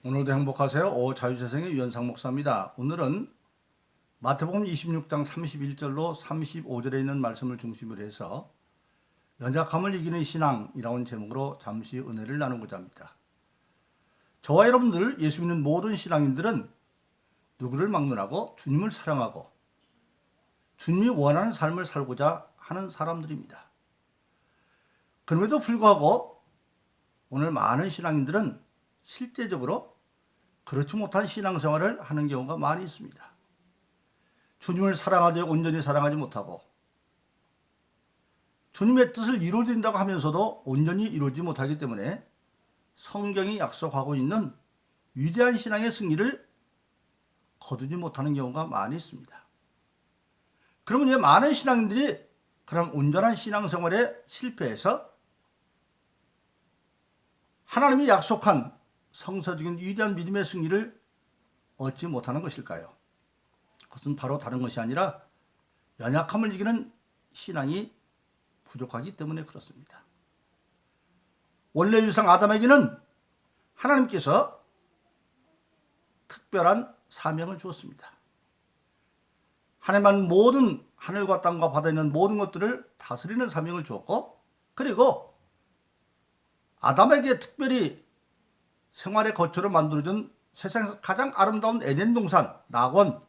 오늘도 행복하세요. 자유재생의 유현상 목사입니다. 오늘은 마태복음 26장 31절로 35절에 있는 말씀을 중심으로 해서 연약함을 이기는 신앙이라는 제목으로 잠시 은혜를 나누고자 합니다. 저와 여러분들 예수 믿는 모든 신앙인들은 누구를 막론하고 주님을 사랑하고 주님이 원하는 삶을 살고자 하는 사람들입니다. 그럼에도 불구하고 오늘 많은 신앙인들은 실제적으로 그렇지 못한 신앙생활을 하는 경우가 많이 있습니다. 주님을 사랑하되 온전히 사랑하지 못하고 주님의 뜻을 이루어진다고 하면서도 온전히 이루어지지 못하기 때문에 성경이 약속하고 있는 위대한 신앙의 승리를 거두지 못하는 경우가 많이 있습니다. 그러면 왜 많은 신앙인들이 그런 온전한 신앙생활에 실패해서 하나님이 약속한 성서적인 위대한 믿음의 승리를 얻지 못하는 것일까요? 그것은 바로 다른 것이 아니라 연약함을 이기는 신앙이 부족하기 때문에 그렇습니다. 원래 유상 아담에게는 하나님께서 특별한 사명을 주었습니다. 하나님은 모든 하늘과 땅과 바다에 있는 모든 것들을 다스리는 사명을 주었고, 그리고 아담에게 특별히 생활의 거처로 만들어준 세상에서 가장 아름다운 에덴 동산, 낙원,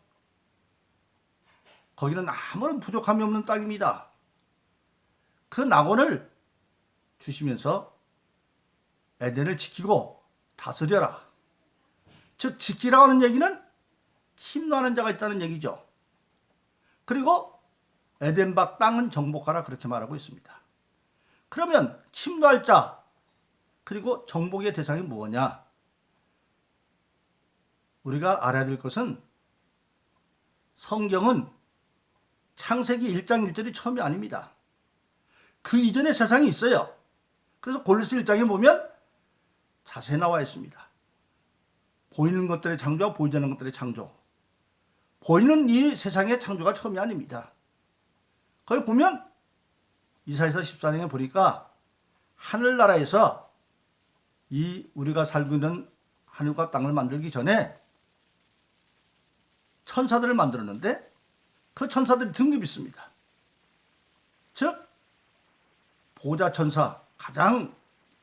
거기는 아무런 부족함이 없는 땅입니다. 그 낙원을 주시면서 에덴을 지키고 다스려라. 즉 지키라고 하는 얘기는 침노하는 자가 있다는 얘기죠. 그리고 에덴 밖 땅은 정복하라, 그렇게 말하고 있습니다. 그러면 침노할 자 그리고 정복의 대상이 무엇이냐? 우리가 알아야 될 것은 성경은 창세기 1장 1절이 처음이 아닙니다. 그 이전에 세상이 있어요. 그래서 골로새 1장에 보면 자세히 나와 있습니다. 보이는 것들의 창조와 보이지 않는 것들의 창조. 보이는 이 세상의 창조가 처음이 아닙니다. 거기 보면 이사야서 14장에 보니까 하늘나라에서 이 우리가 살고 있는 하늘과 땅을 만들기 전에 천사들을 만들었는데 그 천사들이 등급이 있습니다. 즉 보좌 천사, 가장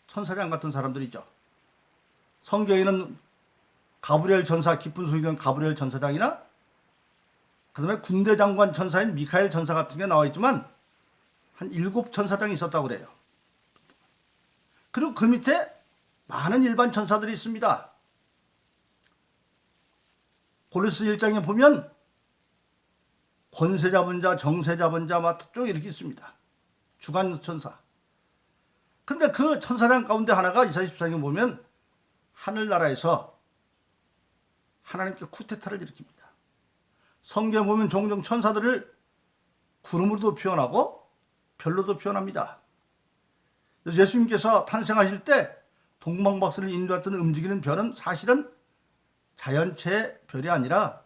천사장 같은 사람들이죠. 성경에는 가브리엘 천사, 깊은 소리는 가브리엘 천사장이나 그 다음에 군대 장관 천사인 미카엘 천사 같은 게 나와 있지만 한 7천사장이 있었다고 그래요. 그리고 그 밑에 많은 일반 천사들이 있습니다. 골로새 1장에 보면 권세 잡은 자, 정세 잡은 자 쭉 이렇게 있습니다. 주간 천사. 근데 그 천사장 가운데 하나가 이사야 14장에 보면 하늘나라에서 하나님께 쿠데타를 일으킵니다. 성경에 보면 종종 천사들을 구름으로도 표현하고 별로도 표현합니다. 그래서 예수님께서 탄생하실 때 동방박사를 인도했던 움직이는 별은 사실은 자연체의 별이 아니라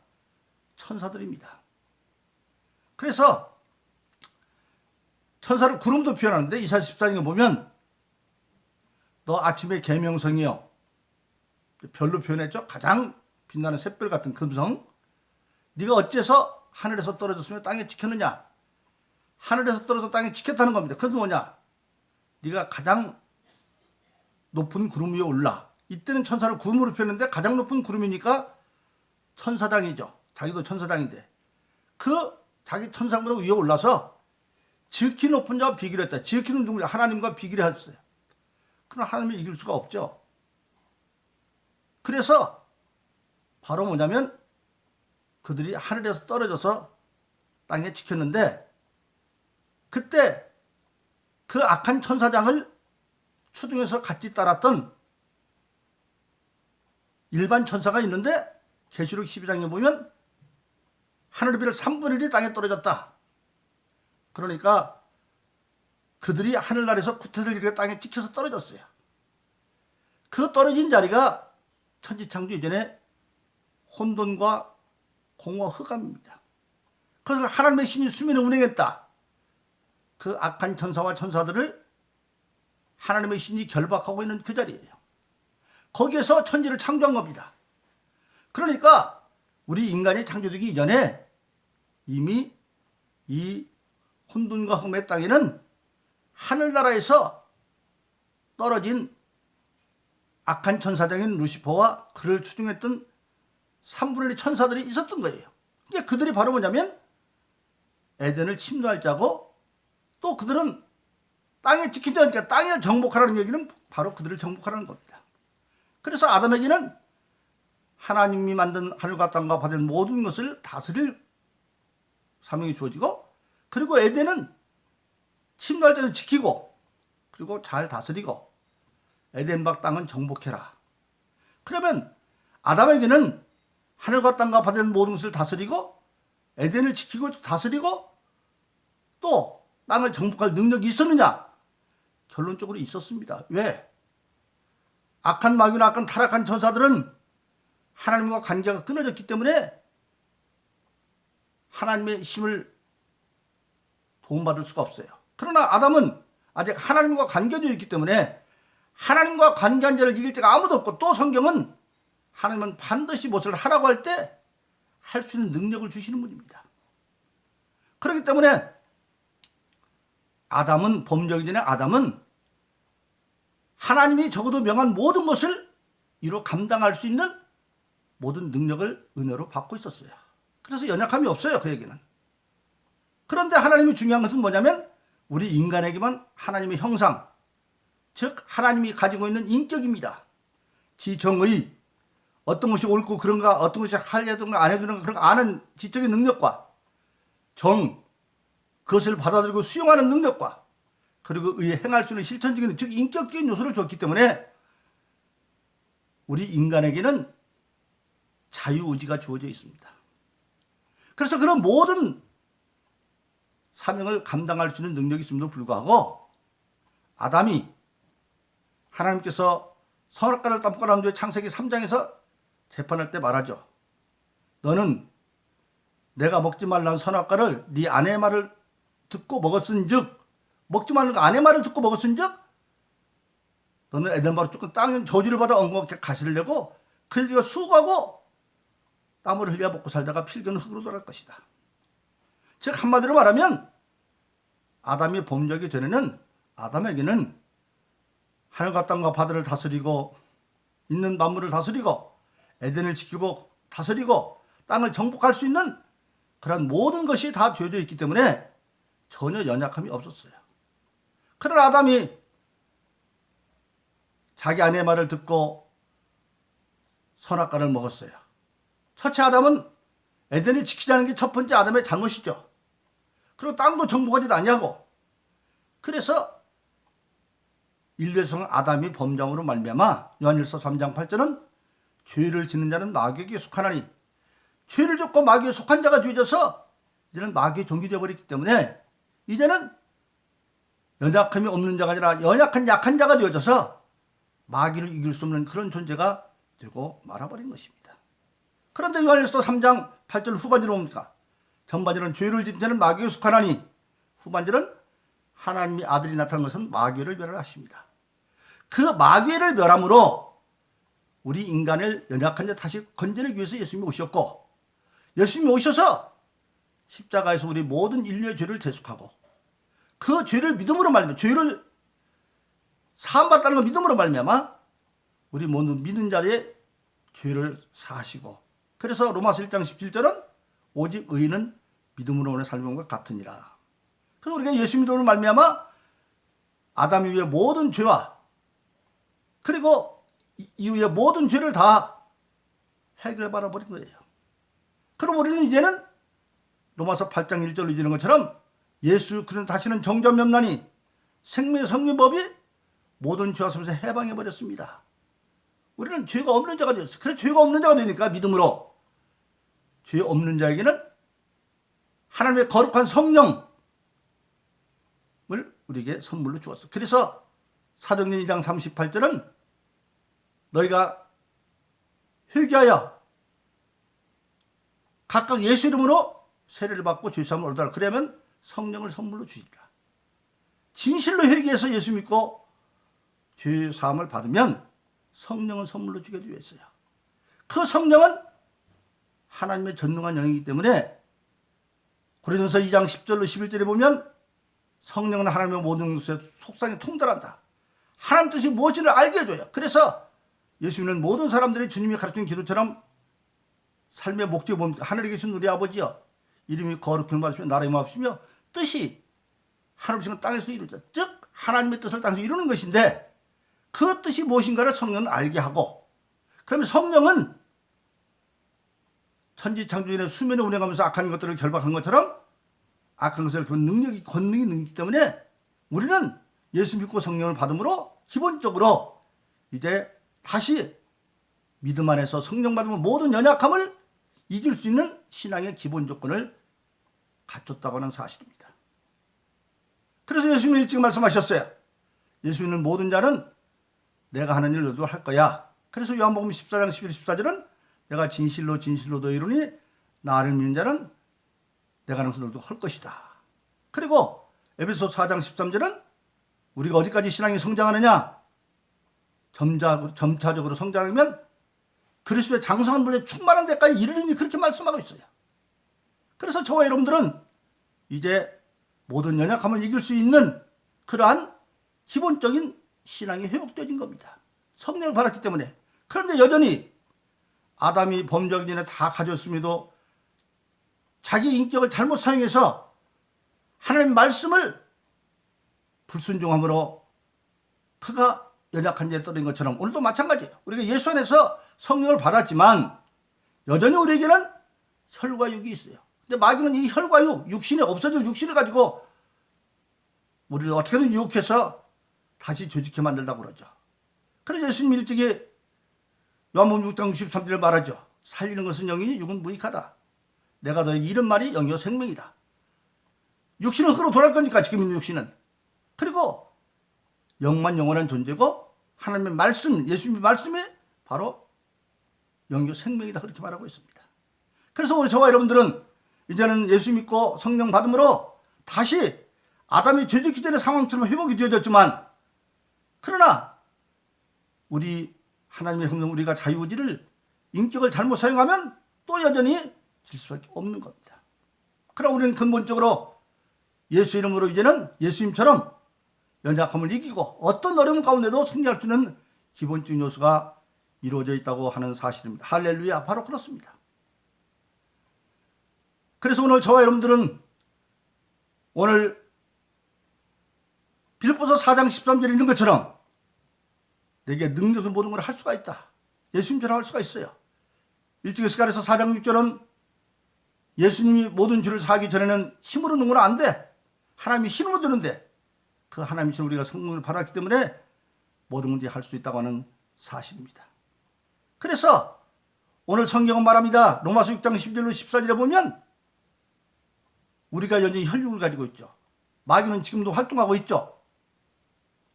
천사들입니다. 그래서 천사를 구름도 표현하는데 이사야 14장에 보면 너 아침의 계명성이여, 별로 표현했죠. 가장 빛나는 샛별 같은 금성. 네가 어째서 하늘에서 떨어졌으며 땅에 지켰느냐? 하늘에서 떨어져 땅에 지켰다는 겁니다. 그건 뭐냐? 네가 가장 높은 구름 위에 올라. 이때는 천사를 구름으로 표현했는데 가장 높은 구름이니까 천사장이죠. 자기도 천사장인데 그 자기 천사보다 위에 올라서 지극히 높은 자와 비교를 했다. 지극히는 누구냐? 하나님과 비교를 했어요. 그러나 하나님을 이길 수가 없죠. 그래서 바로 뭐냐면 그들이 하늘에서 떨어져서 땅에 지켰는데 그때 그 악한 천사장을 추중해서 같이 따랐던 일반 천사가 있는데 계시록 12장에 보면 하늘의 별 3분의 1이 땅에 떨어졌다. 그러니까 그들이 하늘나라에서 구태를 이렇게 땅에 찍혀서 떨어졌어요. 그 떨어진 자리가 천지창조 이전에 혼돈과 공허 흑암입니다. 그것을 하나님의 신이 수면에 운행했다. 그 악한 천사와 천사들을 하나님의 신이 결박하고 있는 그 자리예요. 거기에서 천지를 창조한 겁니다. 그러니까 우리 인간이 창조되기 이전에 이미 이 혼돈과 흑암의 땅에는 하늘나라에서 떨어진 악한 천사장인 루시퍼와 그를 추종했던 3분의 1 천사들이 있었던 거예요. 그러니까 그들이 바로 뭐냐면 에덴을 침노할 자고, 또 그들은 땅에 지키지 않으니까 땅을 정복하라는 얘기는 바로 그들을 정복하라는 겁니다. 그래서 아담에게는 하나님이 만든 하늘과 땅과 바다의 모든 것을 다스릴 사명이 주어지고, 그리고 에덴은 침노할 자를 지키고 그리고 잘 다스리고 에덴 밖 땅은 정복해라. 그러면 아담에게는 하늘과 땅과 바다의 모든 것을 다스리고 에덴을 지키고 다스리고 또 땅을 정복할 능력이 있었느냐? 결론적으로 있었습니다. 왜? 악한 마귀나 악한 타락한 천사들은 하나님과 관계가 끊어졌기 때문에 하나님의 힘을 도움받을 수가 없어요. 그러나 아담은 아직 하나님과 관계되어 있기 때문에 하나님과 관계한 자를 이길 자가 아무도 없고, 또 성경은 하나님은 반드시 무엇을 하라고 할 때 할 수 있는 능력을 주시는 분입니다. 그렇기 때문에 아담은, 범죄하기 전에 아담은 하나님이 적어도 명한 모든 것을 이로 감당할 수 있는 모든 능력을 은혜로 받고 있었어요. 그래서 연약함이 없어요, 그에게는. 그런데 하나님이 중요한 것은 뭐냐면 우리 인간에게만 하나님의 형상, 즉 하나님이 가지고 있는 인격입니다. 지정의, 어떤 것이 옳고 그런가, 어떤 것이 하려든가 안 해두는가, 그런 거 아는 지적인 능력과 정, 그것을 받아들이고 수용하는 능력과 그리고 의에 행할 수 있는 실천적인, 즉 인격적인 요소를 줬기 때문에 우리 인간에게는 자유의지가 주어져 있습니다. 그래서 그런 모든 사명을 감당할 수 있는 능력이 있음에도 불구하고 아담이 하나님께서 선악과를 따먹고 난 뒤에 창세기 3장에서 재판할 때 말하죠. 너는 내가 먹지 말라는 선악과를 네 아내의 말을 듣고 먹었은즉, 먹지 말라는 아내의 말을 듣고 먹었은즉 너는 에덴 바로 쫓고 땅은 저주를 받아 엉겁게 가시를 내고 그래서 네가 수고하고 땀을 흘려 먹고 살다가 필겨는 흙으로 돌아갈 것이다. 즉 한마디로 말하면 아담이 범죄하기 전에는 아담에게는 하늘과 땅과 바다를 다스리고 있는 만물을 다스리고 에덴을 지키고 다스리고 땅을 정복할 수 있는 그런 모든 것이 다 주어져 있기 때문에 전혀 연약함이 없었어요. 그러나 아담이 자기 아내의 말을 듣고 선악과를 먹었어요. 첫째 아담은 에덴을 지키지 않은 게 첫 번째 아담의 잘못이죠. 그리고 땅도 정복하지도 아니하고, 그래서 인류의 성 아담이 범죄함으로 말미암아 요한일서 3장 8절은 죄를 짓는 자는 마귀에게 속하나니, 죄를 짓고 마귀에 속한 자가 되어져서 이제는 마귀의 종이 되어버렸기 때문에 이제는 연약함이 없는 자가 아니라 연약한 약한 자가 되어져서 마귀를 이길 수 없는 그런 존재가 되고 말아버린 것입니다. 그런데 요한일서 3장 8절 후반절을 봅니까? 전반절은 죄를 짓는 자는 마귀에 속하나니, 후반절은 하나님의 아들이 나타난 것은 마귀를 멸하십니다. 그 마귀를 멸함으로 우리 인간을 연약한 자 다시 건져내기 위해서 예수님이 오셨고, 예수님이 오셔서 십자가에서 우리 모든 인류의 죄를 대속하고 그 죄를 믿음으로 말미암아, 죄를 사함받다는 걸 믿음으로 말미암아 우리 모든 믿는 자의 죄를 사하시고, 그래서 로마서 1장 17절은 오직 의인은 믿음으로 오는 삶과 같으니라. 그래서 우리가 예수 믿음으로 말미암아 아담 이후의 모든 죄와 그리고 이후의 모든 죄를 다 해결받아 버린 거예요. 그럼 우리는 이제는 로마서 8장 1절로 이르는 것처럼 예수 그리스도 다시는 정죄함이 없나니 생명의 성립법이 모든 죄와 섬에서 해방해 버렸습니다. 우리는 죄가 없는 자가 되었어요. 그래서 죄가 없는 자가 되니까 믿음으로 죄 없는 자에게는 하나님의 거룩한 성령을 우리에게 선물로 주었어. 그래서 사도행전 2장 38절은 너희가 회개하여 각각 예수 이름으로 세례를 받고 죄사함을 얻어라. 그러면 성령을 선물로 주시리라. 진실로 회개해서 예수 믿고 죄사함을 받으면 성령은 선물로 주게 되어 있어요. 그 성령은 하나님의 전능한 영이기 때문에 고린도서 2장 10절로 11절에 보면 성령은 하나님의 모든 것의 속상에 통달한다. 하나님 뜻이 무엇인지를 알게 해줘요. 그래서 예수 믿는 모든 사람들이 주님이 가르친 기도처럼 삶의 목적이 뭡니까? 하늘에 계신 우리 아버지여, 이름이 거룩히 받으시며 나라의 임하옵시며 뜻이 하늘이신 땅에서 이루자. 즉 하나님의 뜻을 땅에서 이루는 것인데 그 뜻이 무엇인가를 성령은 알게 하고, 그러면 성령은 천지창조전에 수면에 운행하면서 악한 것들을 결박한 것처럼 악한 것을 그 능력이, 권능이 능기 때문에 우리는 예수 믿고 성령을 받음으로 기본적으로 이제 다시 믿음 안에서 성령 받으면 모든 연약함을 이길 수 있는 신앙의 기본 조건을 갖췄다고 하는 사실입니다. 그래서 예수님이 일찍 말씀하셨어요. 예수 믿는 모든 자는 내가 하는 일 너도 할 거야. 그래서 요한복음 14장 11, 14절은 내가 진실로 진실로 너 이루니 나를 믿는 자는 내가 하는 것을 너도 할 것이다. 그리고 에베소 4장 13절은 우리가 어디까지 신앙이 성장하느냐? 점차적으로 성장하면 그리스도의 장성한 분에 충만한 데까지 이르리니 그렇게 말씀하고 있어요. 그래서 저와 여러분들은 이제 모든 연약함을 이길 수 있는 그러한 기본적인 신앙이 회복되어진 겁니다. 성령을 받았기 때문에. 그런데 여전히 아담이 범죄하기 전에 다 가졌음에도 자기 인격을 잘못 사용해서 하나님의 말씀을 불순종함으로 그가 연약한 자에 떨어진 것처럼 오늘도 마찬가지예요. 우리가 예수 안에서 성령을 받았지만 여전히 우리에게는 혈과 육이 있어요. 근데 마귀는 이 혈과 육, 육신이 없어질 육신을 가지고 우리를 어떻게든 유혹해서 다시 죄짓게 만들다고 그러죠. 그래서 예수님이 일찍이 요한복음 6장 63절에 말하죠. 살리는 것은 영이니 육은 무익하다. 내가 너에게 이른 말이 영이요 생명이다. 육신은 흙으로 돌아갈 거니까 지금 있는 육신은. 그리고 영만 영원한 존재고 하나님의 말씀, 예수님의 말씀이 바로 영이요 생명이다. 그렇게 말하고 있습니다. 그래서 우리 저와 여러분들은 이제는 예수 믿고 성령 받음으로 다시 아담이 죄짓기 전의 상황처럼 회복이 되어졌지만, 그러나 우리 하나님의 성령, 우리가 자유의지를, 인격을 잘못 사용하면 또 여전히 질 수밖에 없는 겁니다. 그러나 우리는 근본적으로 예수 이름으로 이제는 예수님처럼 연약함을 이기고 어떤 어려움 가운데도 승리할 수 있는 기본적인 요소가 이루어져 있다고 하는 사실입니다. 할렐루야, 바로 그렇습니다. 그래서 오늘 저와 여러분들은 오늘 빌립보서 4장 13절에 있는 것처럼 내게 능력을 모든 걸 할 수가 있다. 예수님처럼 할 수가 있어요. 일찍 스가랴서 4장 6절은 예수님이 모든 죄를 사하기 전에는 힘으로 능으로 안 돼. 하나님이 힘으로 드는데 그 하나님이신 우리가 성령을 받았기 때문에 모든 문제 할 수 있다고 하는 사실입니다. 그래서 오늘 성경은 말합니다. 로마서 6장 10절로 14절에 보면 우리가 여전히 혈육을 가지고 있죠. 마귀는 지금도 활동하고 있죠.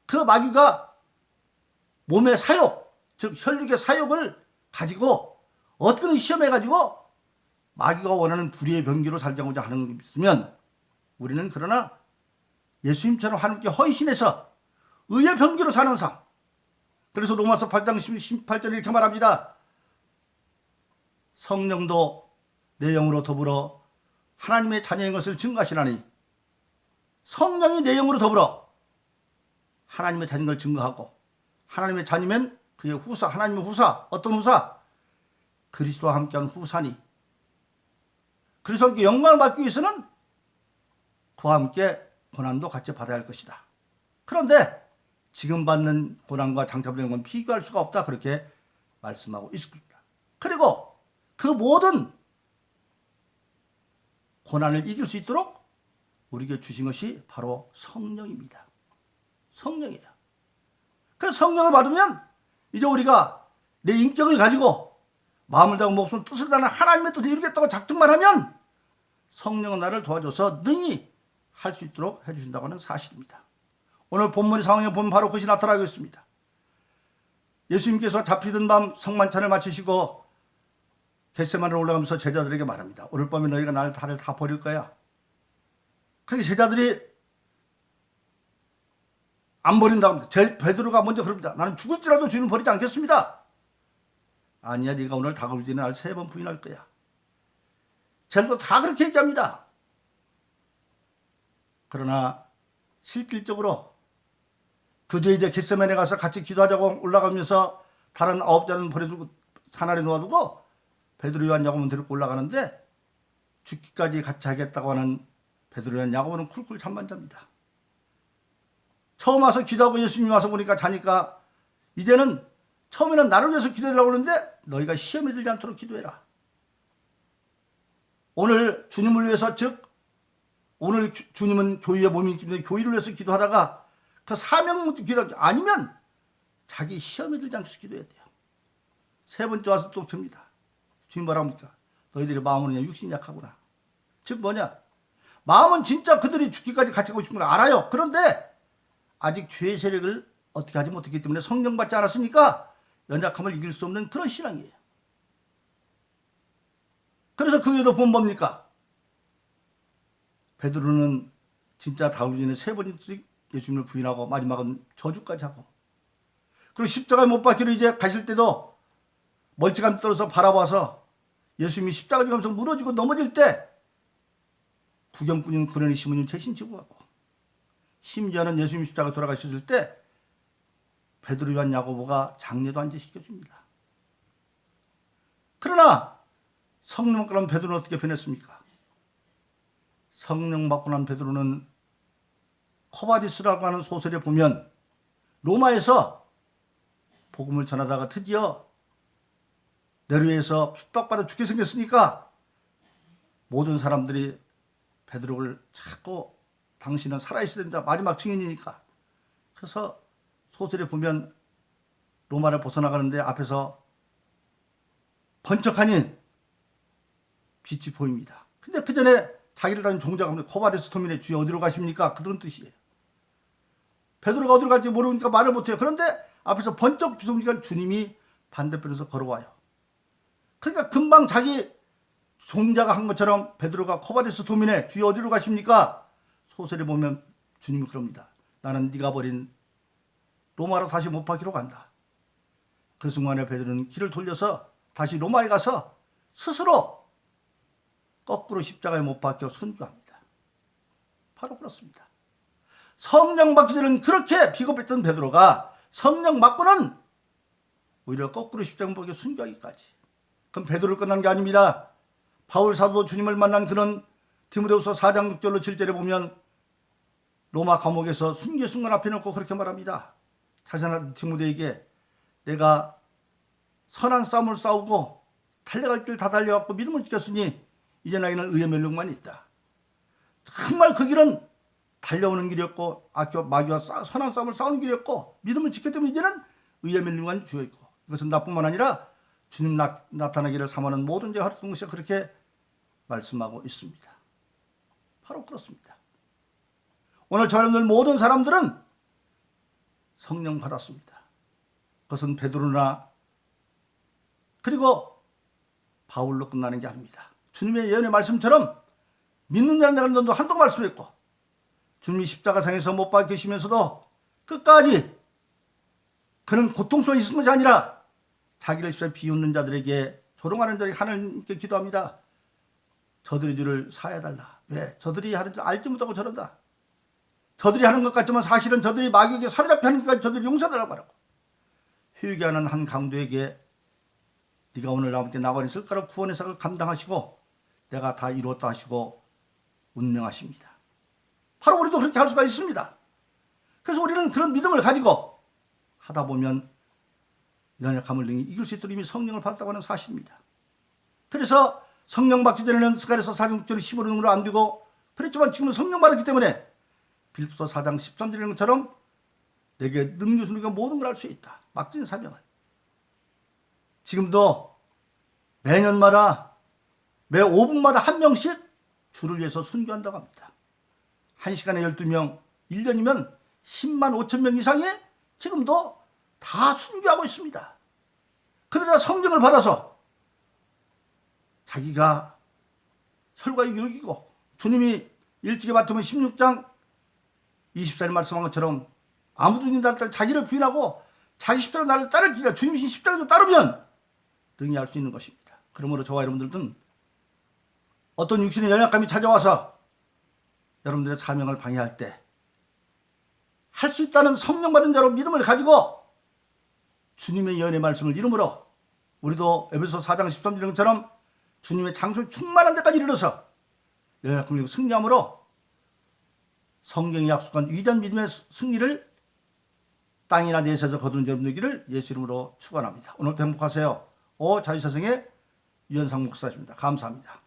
그 마귀가 몸의 사욕, 즉 혈육의 사욕을 가지고 어떤 시험해가지고 마귀가 원하는 불의의 병기로 살자고자 하는 게 있으면 우리는 그러나 예수님처럼 하나님께 헌신해서 의의 병기로 사는 삶. 그래서 로마서 8장 18절에 이렇게 말합니다. 성령도 내 영으로 더불어 하나님의 자녀인 것을 증거하시나니, 성령이 내 영으로 더불어 하나님의 자녀인 걸 증거하고, 하나님의 자녀면 그의 후사, 하나님의 후사, 어떤 후사? 그리스도와 함께한 후사니, 그리스도와 함께 영광을 받기 위해서는 그와 함께 고난도 같이 받아야 할 것이다. 그런데 지금 받는 고난과 장차받는 건 비교할 수가 없다. 그렇게 말씀하고 있습니다. 그리고 그 모든 고난을 이길 수 있도록 우리에게 주신 것이 바로 성령입니다. 성령이에요. 그래서 성령을 받으면 이제 우리가 내 인격을 가지고 마음을 다하고 목숨을 뜻을 다하는 하나님의 뜻을 이루겠다고 작정만 하면 성령은 나를 도와줘서 능히 할 수 있도록 해주신다고 하는 사실입니다. 오늘 본문의 상황에 보면 바로 그것이 나타나고 있습니다. 예수님께서 잡히던 밤 성만찬을 마치시고 겟세마네로 올라가면서 제자들에게 말합니다. 오늘 밤에 너희가 나를 다 버릴 거야. 그러니까 제자들이 안 버린다고 합니다. 베드로가 먼저 그럽니다. 나는 죽을지라도 주님을 버리지 않겠습니다. 아니야, 네가 오늘 다그리지는 날 3번 부인할 거야. 제도 다 그렇게 얘기합니다. 그러나 실질적으로 그 뒤에 이제 겟세마네 가서 같이 기도하자고 올라가면서 다른 9자는 버려두고 산 아래 놓아두고 베드로, 요한, 야고보는 데리고 올라가는데 죽기까지 같이 하겠다고 하는 베드로, 요한, 야고보는 쿨쿨 잠만 잡니다. 처음 와서 기도하고 예수님이 와서 보니까 자니까 이제는 처음에는 나를 위해서 기도해달라고 그러는데 너희가 시험에 들지 않도록 기도해라. 오늘 주님을 위해서, 즉 오늘 주님은 교회의 몸이기 때문에 교회를 위해서 기도하다가 그 사명 기도 아니면 자기 시험에 들지 않고 기도해야 돼요. 3번째 와서 또 줍니다. 주님 뭐라고 합니까? 너희들의 마음은 육신이 약하구나. 즉 뭐냐? 마음은 진짜 그들이 죽기까지 같이 가고 싶은 걸 알아요. 그런데 아직 죄의 세력을 어떻게 하지 못했기 때문에 성령 받지 않았으니까 연약함을 이길 수 없는 그런 신앙이에요. 그래서 그 외에도 보면 뭡니까? 베드로는 진짜 다우리 전에 3번씩 예수님을 부인하고 마지막은 저주까지 하고, 그리고 십자가에 못 박히러 이제 가실 때도 멀찌감치 떨어서 바라봐서 예수님이 십자가 지면서 무너지고 넘어질 때 구경꾼인 구련의 시몬이 대신 지고 가고, 심지어는 예수님이 십자가 돌아가셨을 때 베드로, 요한, 야고보가 장례도 안제시켜줍니다. 그러나 성령 받고 난 베드로는 어떻게 변했습니까? 성령 받고 난 베드로는 코바디스라고 하는 소설에 보면 로마에서 복음을 전하다가 드디어 네로에서 핍박받아 죽게 생겼으니까 모든 사람들이 베드로를 자꾸 당신은 살아있어야 된다. 마지막 증인이니까. 그래서 소설에 보면 로마를 벗어나가는데 앞에서 번쩍하니 빛이 보입니다. 근데 그 전에 자기를 다닌 종자가 코바데스 토미네, 주여 어디로 가십니까? 그런 뜻이에요. 베드로가 어디로 갈지 모르니까 말을 못해요. 그런데 앞에서 번쩍 비춰보니까 주님이 반대편에서 걸어와요. 그러니까 금방 자기 종자가 한 것처럼 베드로가 코바데스 토미네, 주여 어디로 가십니까? 소설에 보면 주님이 그럽니다. 나는 네가 버린 로마로 다시 못 박히러 간다. 그 순간에 베드로는 길을 돌려서 다시 로마에 가서 스스로 거꾸로 십자가에 못 박혀 순교합니다. 바로 그렇습니다. 성령 받기 전에는 그렇게 비겁했던 베드로가 성령 받고는 오히려 거꾸로 십자가에 못 박혀 순교하기까지. 그럼 베드로를 끝난 게 아닙니다. 바울 사도도 주님을 만난 그는 디모데후서 4장 6절로 7절에 보면 로마 감옥에서 순교 순간 앞에 놓고 그렇게 말합니다. 자신한 디모데에게 내가 선한 싸움을 싸우고 달려갈 길 다 달려왔고 믿음을 지켰으니 이제 나에게는 의의 멸류관만 있다. 정말 그 길은 달려오는 길이었고 마귀와 선한 싸움을 싸우는 길이었고 믿음을 지켰기 때문에 이제는 의의 멸류관이 주어있고, 이것은 나뿐만 아니라 주님 나타나기를 사모하는 모든 자 동시에 그렇게 말씀하고 있습니다. 바로 그렇습니다. 오늘 저녁들 모든 사람들은 성령 받았습니다. 그것은 베드로나 그리고 바울로 끝나는 게 아닙니다. 주님의 예언의 말씀처럼 믿는 자는 내가 너도 한동 말씀했고, 주님이 십자가상에서 못 박히시면서도 끝까지 그는 고통 속에 있은 것이 아니라 자기를 십자가에 비웃는 자들에게, 조롱하는 자들에게 하나님께 기도합니다. 저들의 죄를 사해달라. 왜? 저들이 하는 줄 알지 못하고 저런다. 저들이 하는 것 같지만 사실은 저들이 마귀에게 사로잡혀 하는 것까지 저들이 용서달라고 하라고. 회개하는 한 강도에게 네가 오늘 나무께 나가니 쓸까로 구원의 삭을 감당하시고 내가 다 이루었다 하시고 운명하십니다. 바로 우리도 그렇게 할 수가 있습니다. 그래서 우리는 그런 믿음을 가지고 하다 보면 연약함을 능히 이길 수 있도록 이미 성령을 받았다고 하는 사실입니다. 그래서 성령 받기 전에는 스가랴서 4장 6절에 힘으로 능으로 안 되고 그랬지만 지금은 성령 받았기 때문에 빌립보서 4장 13절인 것처럼 내게 능력 주니까 모든 걸 할 수 있다. 맡긴 사명을. 지금도 매년마다 매 5분마다 한 명씩 주를 위해서 순교한다고 합니다. 1시간에 12명, 1년이면 10만 5천 명 이상이 지금도 다 순교하고 있습니다. 그러나 성령을 받아서 자기가 혈과육이 여기고 주님이 일찍이 맡으면 16장 24절 말씀한 것처럼 아무도 나를 따라 자기를 부인하고 자기 십자로 나를 따르지라 주님 신 십자가도 따르면 등이 할 수 있는 것입니다. 그러므로 저와 여러분들은 어떤 육신의 연약감이 찾아와서 여러분들의 사명을 방해할 때 할 수 있다는 성령 받은 자로 믿음을 가지고 주님의 예언의 말씀을 이름으로 우리도 에베소 4장 13절처럼 주님의 장소에 충만한 데까지 이르러서 연약함을 이기고 승리함으로 성경이 약속한 위대한 믿음의 승리를 땅이나 내세에서 거두는 여러분 되기를 예수 이름으로 축원합니다. 오늘도 행복하세요. 자유사성의 유현상 목사입니다. 감사합니다.